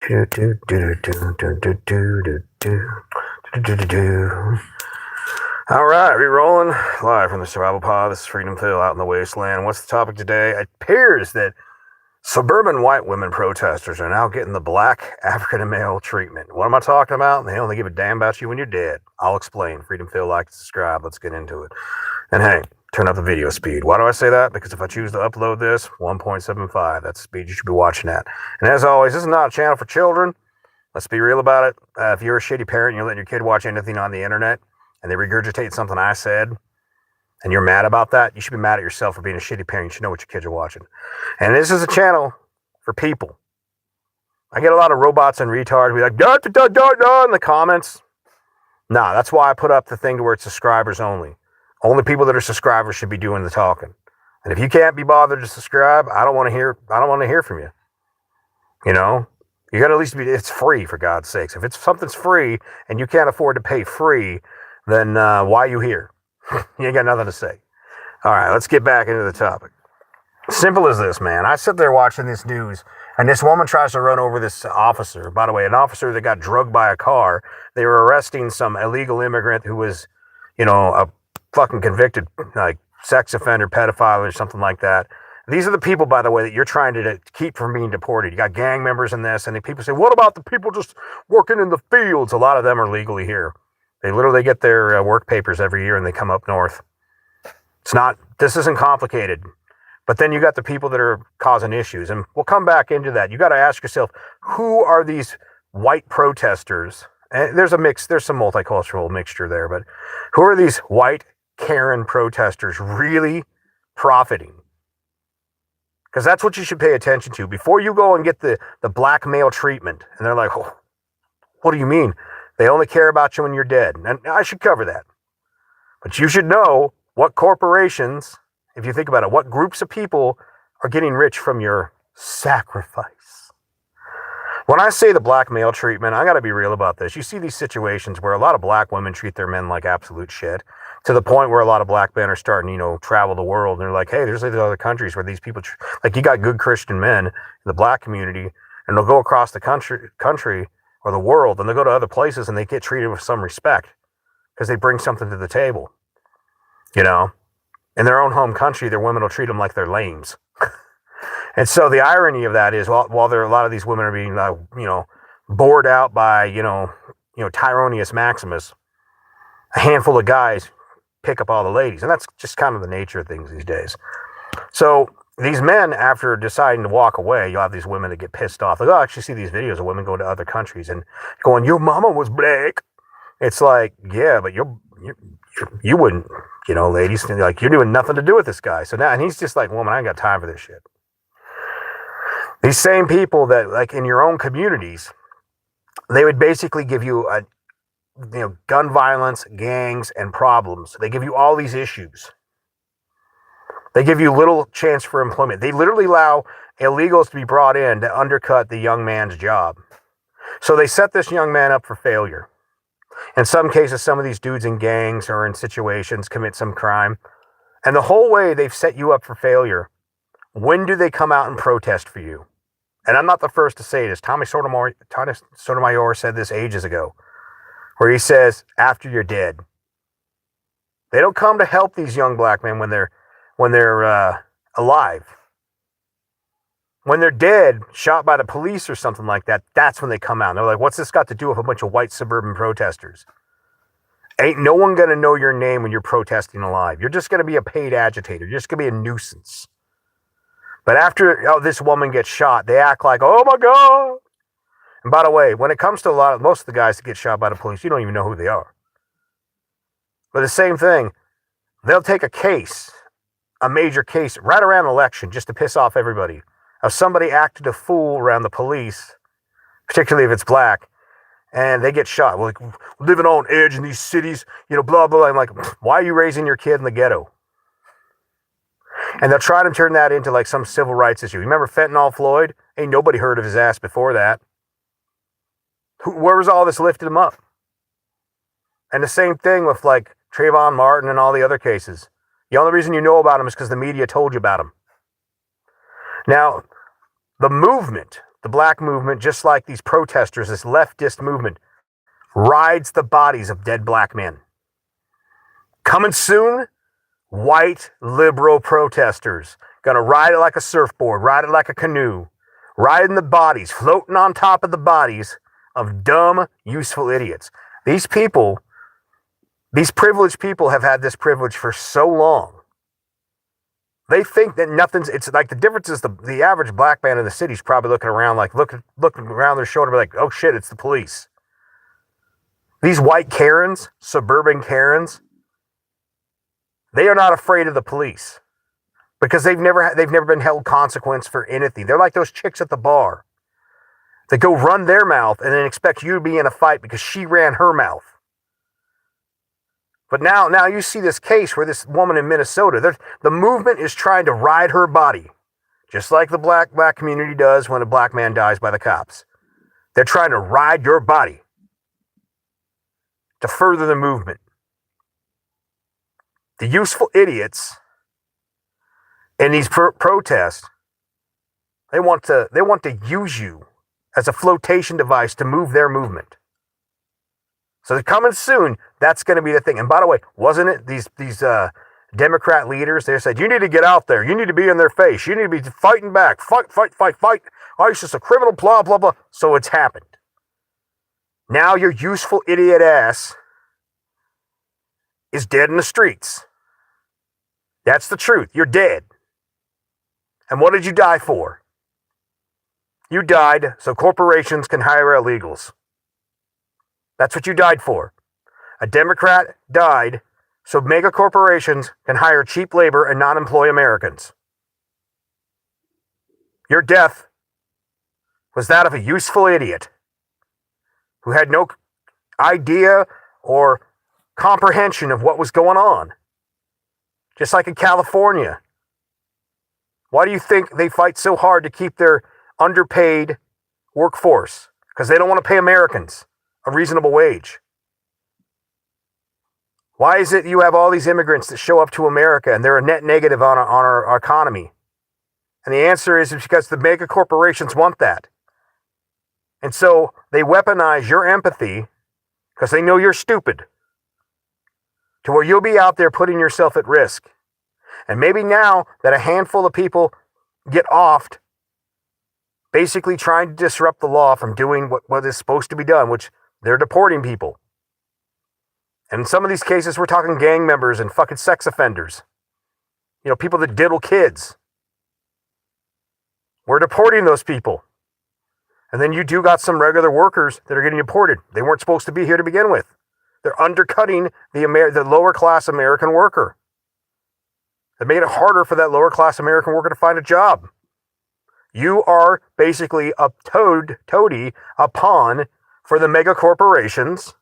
Do, do, do, do, do, do, do, do, do, do, do, do. All right, re-rolling live from the survival pod. This is Freedom Phil out in the wasteland. What's the topic today? It appears that suburban white women protesters are now getting the black African male treatment. What am I talking about? They only give a damn about you when you're dead. I'll explain. Freedom Phil, like, subscribe. Let's get into it. And hey, turn up the video speed. Why do I say that? Because if I choose to upload this, 1.75, that's the speed you should be watching at. And as always, this is not a channel for children. Let's be real about it. If you're a shitty parent and you're letting your kid watch anything on the internet and they regurgitate something I said and you're mad about that, you should be mad at yourself for being a shitty parent. You should know what your kids are watching. And this is a channel for people. I get a lot of robots and retards be like, da, da, da, da, da, in the comments. Nah, that's why I put up the thing to where it's subscribers only. Only people that are subscribers should be doing the talking. And if you can't be bothered to subscribe, I don't want to hear from you. You know? You got to at least be, it's free, for God's sakes. If something's free and you can't afford to pay free, then why are you here? You ain't got nothing to say. All right, let's get back into the topic. Simple as this, man. I sit there watching this news, and this woman tries to run over this officer. By the way, an officer that got drugged by a car. They were arresting some illegal immigrant who was, a fucking convicted, like, sex offender, pedophile, or something like that. These are the people, by the way, that you're trying to keep from being deported. You got gang members in this, and then people say, what about the people just working in the fields? A lot of them are legally here. They literally get their work papers every year, and they come up north. This isn't complicated. But then you got the people that are causing issues, and we'll come back into that. You got to ask yourself, who are these white protesters? And there's some multicultural mixture there, but who are these white Karen protesters really profiting? Because that's what you should pay attention to before you go and get the black male treatment. And they're like, oh, what do you mean? They only care about you when you're dead. And I should cover that. But you should know what corporations, if you think about it, what groups of people are getting rich from your sacrifice. When I say the black male treatment, I got to be real about this. You see these situations where a lot of black women treat their men like absolute shit, to the point where a lot of black men are starting, travel the world. And they're like, hey, there's these other countries where these people, like, you got good Christian men in the black community, and they'll go across the country or the world, and they'll go to other places and they get treated with some respect because they bring something to the table. In their own home country, their women will treat them like they're lames. And so the irony of that is, while there are a lot of these women are being, bored out by, Tyronius Maximus, a handful of guys pick up all the ladies. And that's just kind of the nature of things these days. So these men, after deciding to walk away, you'll have these women that get pissed off. Like, oh, I actually see these videos of women going to other countries and going, your mama was black. It's like, yeah, but you wouldn't, ladies, like, you're doing nothing to do with this guy. So now, and he's just like, woman, I ain't got time for this shit. These same people that, like, in your own communities, they would basically give you gun violence, gangs, and problems. They give you all these issues. They give you little chance for employment. They literally allow illegals to be brought in to undercut the young man's job. So they set this young man up for failure. In some cases, some of these dudes in gangs or in situations commit some crime. And the whole way they've set you up for failure, when do they come out and protest for you? And I'm not the first to say this. Tommy Sotomayor said this ages ago, where he says, after you're dead. They don't come to help these young black men when they're alive. When they're dead, shot by the police or something like that, that's when they come out. And they're like, what's this got to do with a bunch of white suburban protesters? Ain't no one going to know your name when you're protesting alive. You're just going to be a paid agitator. You're just going to be a nuisance. But after this woman gets shot, they act like, oh my God. And by the way, when it comes to most of the guys that get shot by the police, you don't even know who they are. But the same thing, they'll take a major case right around an election just to piss off everybody. If somebody acted a fool around the police, particularly if it's black, and they get shot. We're like, living on edge in these cities, blah, blah. I'm like, why are you raising your kid in the ghetto? And they'll try to turn that into like some civil rights issue. Remember Fentanyl Floyd? Ain't nobody heard of his ass before that. Where was all this lifted him up? And the same thing with like Trayvon Martin and all the other cases. The only reason you know about him is because the media told you about him. Now, the movement, the black movement, just like these protesters, this leftist movement, rides the bodies of dead black men. Coming soon, white liberal protesters. Gonna ride it like a surfboard, ride it like a canoe, riding the bodies, floating on top of the bodies of dumb, useful idiots. These people, these privileged people have had this privilege for so long. They think that nothing's, it's like the difference is the average black man in the city is probably looking around like, looking around their shoulder like, oh shit, it's the police. These white Karens, suburban Karens, they are not afraid of the police because they've never been held consequence for anything. They're like those chicks at the bar that go run their mouth and then expect you to be in a fight because she ran her mouth. But now you see this case where this woman in Minnesota, the movement is trying to ride her body, just like the black community does when a black man dies by the cops. They're trying to ride your body to further the movement. The useful idiots in these protests, they want to use you as a flotation device to move their movement. So they're coming soon. That's going to be the thing. And by the way, wasn't it these Democrat leaders? They said, you need to get out there. You need to be in their face. You need to be fighting back. Fight. ISIS a criminal, blah, blah, blah. So it's happened. Now your useful idiot ass is dead in the streets. That's the truth. You're dead. And what did you die for? You died so corporations can hire illegals. That's what you died for. A Democrat died so mega corporations can hire cheap labor and not employ Americans. Your death was that of a useful idiot who had no idea or comprehension of what was going on. Just like in California. Why do you think they fight so hard to keep their underpaid workforce? Because they don't want to pay Americans a reasonable wage. Why is it you have all these immigrants that show up to America and they're a net negative on our economy? And the answer is because the mega corporations want that. And so they weaponize your empathy because they know you're stupid to where you'll be out there putting yourself at risk. And maybe now that a handful of people get offed basically trying to disrupt the law from doing what is supposed to be done, which they're deporting people. And in some of these cases, we're talking gang members and fucking sex offenders. You know, people that diddle kids. We're deporting those people. And then you do got some regular workers that are getting deported. They weren't supposed to be here to begin with. They're undercutting the lower class American worker. They made it harder for that lower class American worker to find a job. You are basically a toady, a pawn for the mega corporations.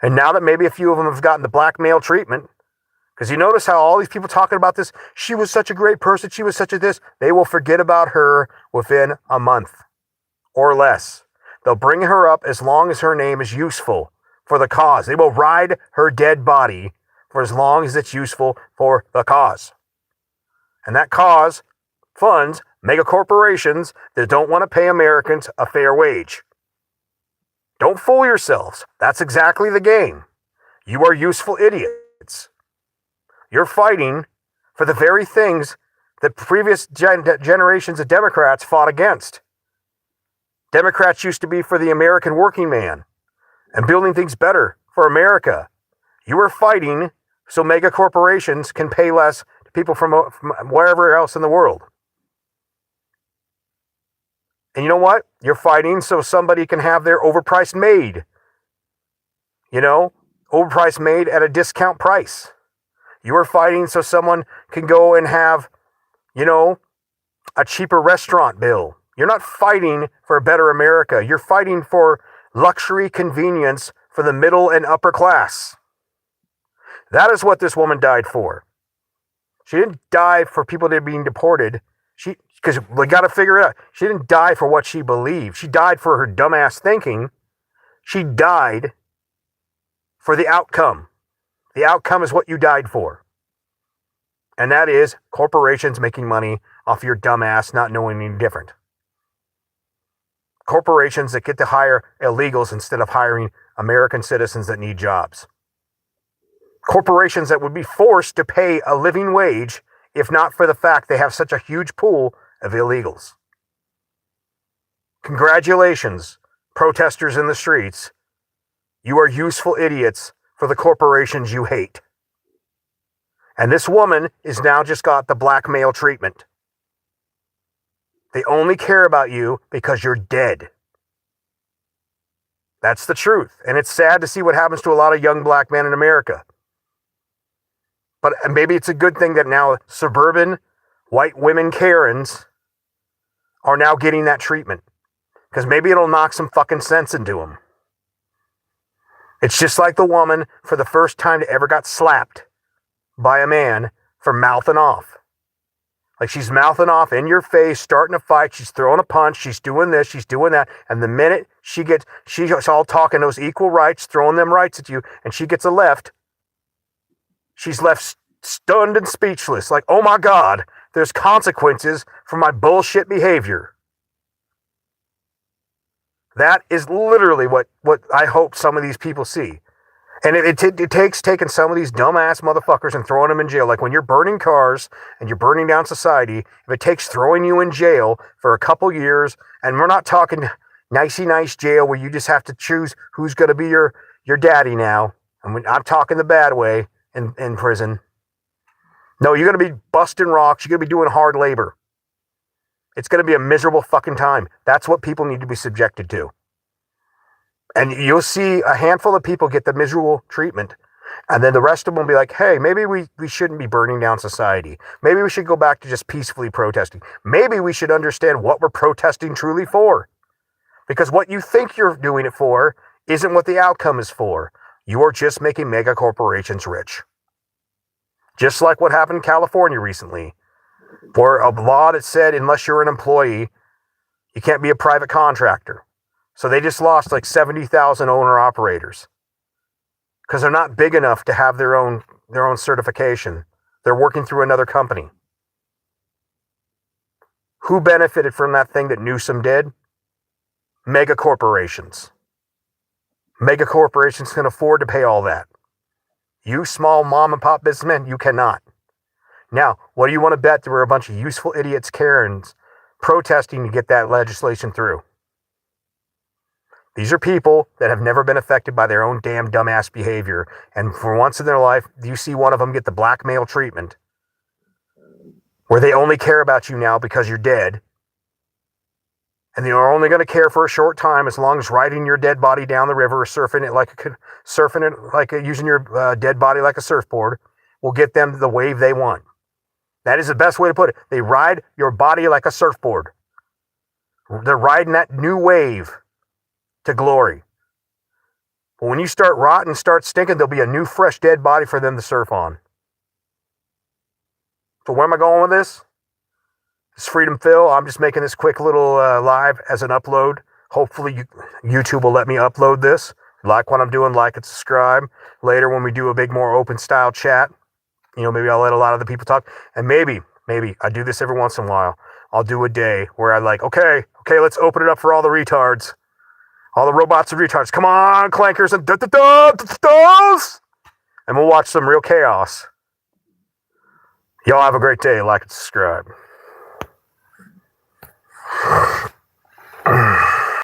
And now that maybe a few of them have gotten the blackmail treatment, because you notice how all these people talking about this, she was such a great person, she was such a this, they will forget about her within a month or less. They'll bring her up as long as her name is useful for the cause. They will ride her dead body for as long as it's useful for the cause. And that cause funds mega corporations that don't want to pay Americans a fair wage. Don't fool yourselves. That's exactly the game. You are useful idiots. You're fighting for the very things that previous generations of Democrats fought against. Democrats used to be for the American working man and building things better for America. You are fighting so mega corporations can pay less to people from wherever else in the world. And you know what? You're fighting so somebody can have their overpriced made. You know, overpriced made at a discount price. You are fighting so someone can go and have, you know, a cheaper restaurant bill. You're not fighting for a better America. You're fighting for luxury convenience for the middle and upper class. That is what this woman died for. She didn't die for people that are being deported. Because we got to figure it out. She didn't die for what she believed. She died for her dumbass thinking. She died for the outcome. The outcome is what you died for. And that is corporations making money off your dumbass not knowing any different. corporations that get to hire illegals instead of hiring American citizens that need jobs. Corporations that would be forced to pay a living wage if not for the fact they have such a huge pool of illegals. Congratulations, protesters in the streets. You are useful idiots for the corporations you hate. And this woman is now just got the blackmail treatment. They only care about you because you're dead. That's the truth. And it's sad to see what happens to a lot of young black men in America. But maybe it's a good thing that now suburban white women Karens are now getting that treatment. Because maybe it'll knock some fucking sense into them. It's just like the woman for the first time that ever got slapped by a man for mouthing off. Like she's mouthing off in your face, starting a fight, she's throwing a punch, she's doing this, she's doing that. And the minute she's all talking those equal rights, throwing them rights at you, and she gets a left, she's left stunned and speechless. Like, oh my God, there's consequences for my bullshit behavior. That is literally what I hope some of these people see. And it takes taking some of these dumbass motherfuckers and throwing them in jail. Like when you're burning cars and you're burning down society, if it takes throwing you in jail for a couple years, and we're not talking nicey nice jail where you just have to choose who's going to be your daddy now. I'm talking the bad way in prison. No, you're going to be busting rocks. You're going to be doing hard labor. It's going to be a miserable fucking time. That's what people need to be subjected to. And you'll see a handful of people get the miserable treatment. And then the rest of them will be like, hey, maybe we shouldn't be burning down society. Maybe we should go back to just peacefully protesting. Maybe we should understand what we're protesting truly for. Because what you think you're doing it for isn't what the outcome is for. You are just making mega corporations rich. Just like what happened in California recently, where a law that said unless you're an employee, you can't be a private contractor. So they just lost like 70,000 owner-operators because they're not big enough to have their own certification. They're working through another company. Who benefited from that thing that Newsom did? Mega corporations. Mega corporations can afford to pay all that. You small mom and pop businessmen, you cannot. Now, what do you want to bet there were a bunch of useful idiots, Karens, protesting to get that legislation through? These are people that have never been affected by their own damn dumbass behavior. And for once in their life, you see one of them get the blackmail treatment where they only care about you now because you're dead. And they're only going to care for a short time as long as riding your dead body down the river or using your dead body like a surfboard will get them the wave they want. That is the best way to put it. They ride your body like a surfboard. They're riding that new wave to glory. But when you start rotting, start stinking, there'll be a new, fresh, dead body for them to surf on. So where am I going with this? It's Freedom Phil. I'm just making this quick little live as an upload. Hopefully YouTube will let me upload this. Like what I'm doing, like and subscribe. Later when we do a big, more open style chat, maybe I'll let a lot of the people talk. And maybe I do this every once in a while. I'll do a day where I okay, let's open it up for all the retards. All the robots and retards. Come on, clankers and da-da-da-da-da-da-da. And we'll watch some real chaos. Y'all have a great day. Like and subscribe.